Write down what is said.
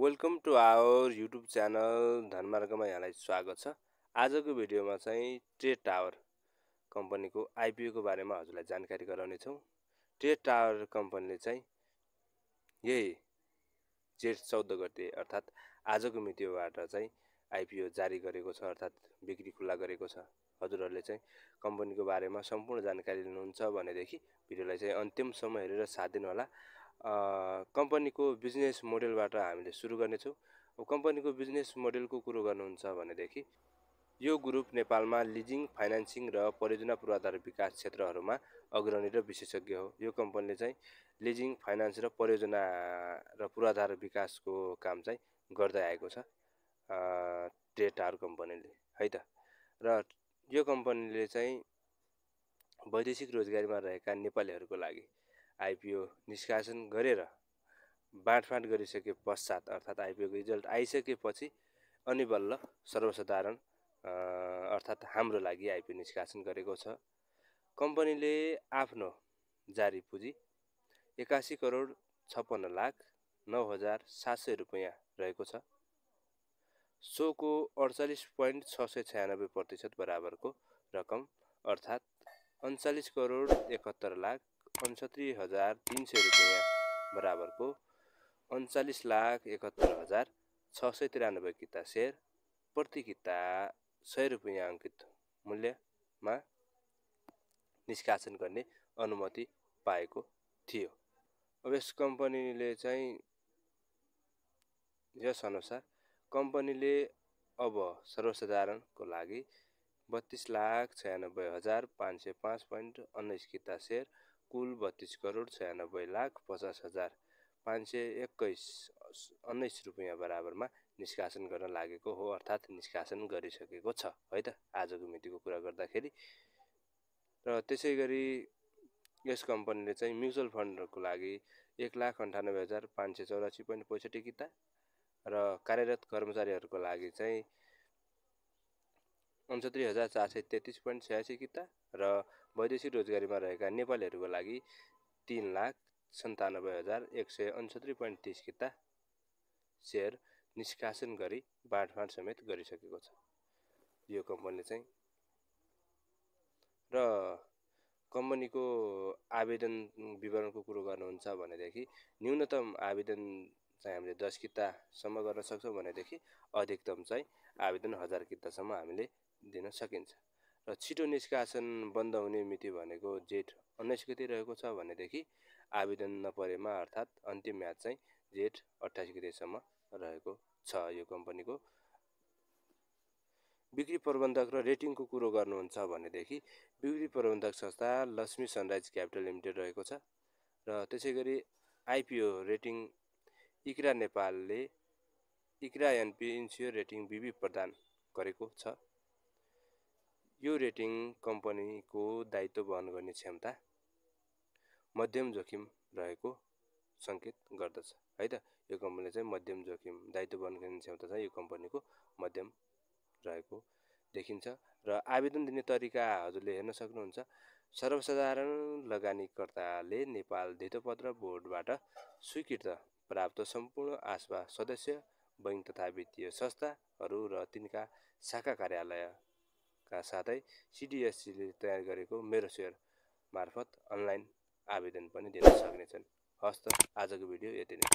Welcome to our YouTube channel धनमार्गमा यहाँलाई स्वागत छ। आजको भिडियोमा चाहिँ ट्रेड टावर कम्पनीको आइपिओ को बारेमा हजुरलाई जानकारी गराउने छौं। ट्रेड टावर कम्पनीले चाहिँ यही जेठ 14 गते अर्थात आजको मितिबाट चाहिँ आइपिओ जारी गरेको छ, अर्थात बिक्री खुला गरेको छ। हजुरहरूले चाहिँ कम्पनीको बारेमा सम्पूर्ण जानकारी लिनुहुन्छ भनेदेखि भिडियोलाई चाहिँ अन्तिमसम्म हेरेर साथ दिनु होला। कम्पनीको बिजनेस मोडेलबाट हामीले सुरु गर्नेछौँ। कम्पनीको बिजनेस मोडेलको कुरो गर्नुहुन्छ भनेदेखि यो ग्रुप नेपालमा लिजिङ, फाइनान्सिङ र परियोजना पूर्वाधार विकास क्षेत्रहरूमा अग्रणी र विशेषज्ञ हो। यो कम्पनीले चाहिँ लिजिङ, फाइनान्स र परियोजना र पूर्वाधार विकासको काम चाहिँ गर्दै आएको छ ट्रेड टावर कम्पनीले, है त। र यो कम्पनीले चाहिँ वैदेशिक रोजगारीमा रहेका नेपालीहरूको लागि आइपिओ निष्कासन गरेर बाँडफाँड गरिसके पश्चात अर्थात आइपिओ को रिजल्ट आइसकेपछि अनि बल्ल सर्वसाधारण अर्थात हाम्रो लागि आइपिओ निष्कासन गरेको छ। कम्पनीले आफ्नो जारी पुँजी 81 करोड 56 लाख 9,700 रुपैयाँ रहेको छ। सोको 48.696% बराबरको रकम अर्थात 39 करोड 71 लाख 69,300 रुपैयाँ बराबरको 39,71,693 किता शेयर प्रति किता 100 रुपैयाँ अंकित मूल्यमा निष्कासन गर्ने अनुमति पाएको थियो। अब यस कम्पनीले चाहिँ यस अनुसार कम्पनीले अब सर्वसाधारणको लागि 32,96,505.19 किता शेयर कुल 32 करोड 96,50,521.19 रुपैयाँ बराबरमा निष्कासन गर्न लागेको हो, अर्थात निष्कासन गरिसकेको छ, है त आजको मितिको कुरा गर्दाखेरि। र त्यसैगरी यस कम्पनीले चाहिँ म्युचुअल फन्डको लागि 1,98,584.65 किता र कार्यरत कर्मचारीहरूको लागि चाहिँ 69,433.86 किता र वैदेशिक रोजगारीमा रहेका नेपालीहरूको लागि 3,97,169.30 किता शेयर निष्कासन गरी बाँडफाँड समेत गरिसकेको छ यो कम्पनीले चाहिँ। र कम्पनीको आवेदन विवरणको कुरो गर्नुहुन्छ भनेदेखि न्यूनतम आवेदन चाहिँ हामीले 10 कितासम्म गर्न सक्छौँ भनेदेखि अधिकतम चाहिँ आवेदन 1000 कितासम्म हामीले दिन सकिन्छ। र छिटो निष्कासन बन्द हुने मिति भनेको जेठ 19 गते रहेको छ भनेदेखि आवेदन नपरेमा अर्थात अन्तिम म्याद चाहिँ जेठ 28 गतेसम्म रहेको छ। यो कम्पनीको बिक्री प्रबन्धक र रेटिङको कुरो गर्नुहुन्छ भनेदेखि बिक्री प्रबन्धक संस्था लक्ष्मी सनराइज क्यापिटल लिमिटेड रहेको छ। र त्यसैगरी आइपिओ रेटिङ इक्रा नेपालले इक्रा एनपी इन्स्योर रेटिङ बीबी प्रदान गरेको छ। यो रेटिङ कम्पनीको दायित्व वहन गर्ने क्षमता मध्यम जोखिम रहेको संकेत गर्दछ, है त। यो कम्पनीले चाहिँ मध्यम जोखिम दायित्व वहन गर्ने क्षमता चाहिँ यो कम्पनीको मध्यम रहेको देखिन्छ। र आवेदन दिने तरिका हजुरले हेर्न सक्नुहुन्छ। सर्वसाधारण लगानीकर्ताले नेपाल धितोपत्र बोर्डबाट स्वीकृत प्राप्त सम्पूर्ण आस्पा सदस्य बैंक तथा वित्तीय संस्थाहरू र तिनका शाखा कार्यालयका साथै सिडिएससीले तयार गरेको मेरो शेयर मार्फत अनलाइन आवेदन पनि दिन सक्नेछन्। हस्त आजको भिडियो यति नै।